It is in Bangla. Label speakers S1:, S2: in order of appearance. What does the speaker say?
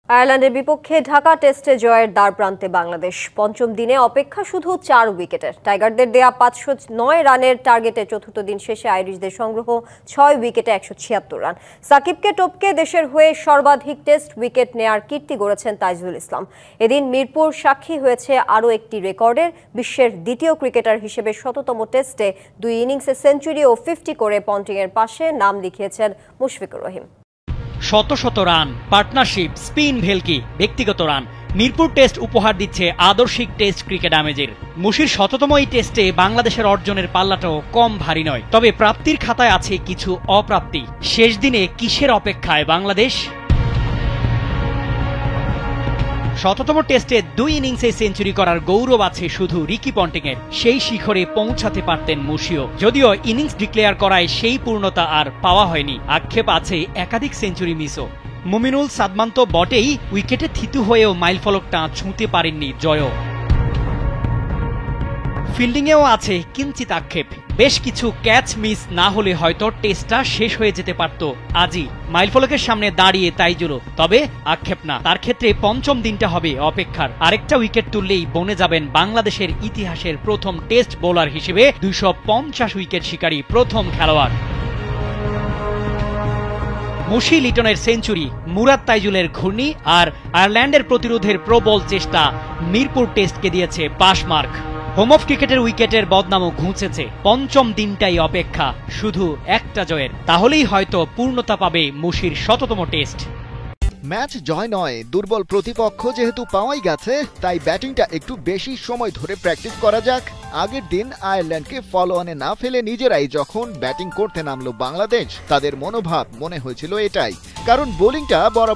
S1: আয়ারল্যান্ডের বিপক্ষে ঢাকা টেস্টে জয়ের দ্বারপ্রান্তে বাংলাদেশ। পঞ্চম দিনে অপেক্ষা শুধু 4 উইকেটের। টাইগারদের দেয়া 509 রানের টার্গেটে চতুর্থ দিন শেষে আইরিশদের সংগ্রহ 6 উইকেটে 176 রান। সাকিবকে টপকে দেশের হয়ে সর্বাধিক টেস্ট উইকেট নেয়ার কীর্তি গড়েছেন তাইজুল ইসলাম। এদিন মিরপুর সাক্ষী হয়েছে আরও একটি রেকর্ডের। বিশ্বের দ্বিতীয় ক্রিকেটার হিসেবে শততম টেস্টে 2 ইনিংসে সেঞ্চুরি ও 50 করে পন্টিংয়ের পাশে নাম লিখিয়েছেন মুশফিকুর রহিম।
S2: শত শত রান, পার্টনারশিপ, স্পিন ভেলকি, ব্যক্তিগত রান, মিরপুর টেস্ট উপহার দিচ্ছে আদর্শিক টেস্ট ক্রিকেট আমেজের। মুশির শততম এই টেস্টে বাংলাদেশের অর্জনের পাল্লাটাও কম ভারী নয়। তবে প্রাপ্তির খাতায় আছে কিছু অপ্রাপ্তি। শেষ দিনে কিসের অপেক্ষায় বাংলাদেশ? শততম টেস্টে 2 ইনিংসে সেঞ্চুরি করার গৌরব আছে শুধু রিকি পন্টিংয়ের। সেই শিখরে পৌঁছাতে পারতেন মুশিও, যদিও ইনিংস ডিক্লেয়ার করায় সেই পূর্ণতা আর পাওয়া হয়নি। আক্ষেপ আছে একাধিক সেঞ্চুরি মিসও। মুমিনুল সাদমান তো বটেই, উইকেটে থিতু হয়েও মাইলফলকটা ছুঁতে পারেননি জয়ও। ফিল্ডিংয়েও আছে কিঞ্চিত আক্ষেপ। বেশ কিছু ক্যাচ মিস না হলে হয়তো টেস্টটা শেষ হয়ে যেতে পারত আজই। মাইলফলকের সামনে দাঁড়িয়ে তাইজুলও, তবে আক্ষেপ না। তার ক্ষেত্রে পঞ্চম দিনটা হবে অপেক্ষার। আরেকটা উইকেট তুললেই বনে যাবেন বাংলাদেশের ইতিহাসের প্রথম টেস্ট বোলার হিসেবে 250 উইকেট শিকারী প্রথম খেলোয়াড়। মুশি লিটনের সেঞ্চুরি, মুরাদ তাইজুলের ঘূর্ণি আর আয়ারল্যান্ডের প্রতিরোধের প্রবল চেষ্টা মিরপুর টেস্টকে দিয়েছে পাস মার্ক। হোম অফ ক্রিকেটের উইকেটের বদনামও ঘুঁচেছে। পঞ্চম দিনটাই অপেক্ষা শুধু একটা জয়ের। তাহলেই হয়তো পূর্ণতা পাবে মুশির শততম টেস্ট।
S3: ম্যাচ জয় নয়, দুর্বল প্রতিপক্ষ যেহেতু পাওয়াই গেছে, তাই ব্যাটিংটা একটু বেশি সময় ধরে প্র্যাকটিস করা যাক। আগের দিন আয়ারল্যান্ডকে ফলো অনে না ফেলে নিজেরাই যখন ব্যাটিং করতে নামলো বাংলাদেশ, তাদের মনোভাব মনে হয়েছিল এটাই। কারণ বোলিংটা বরাবর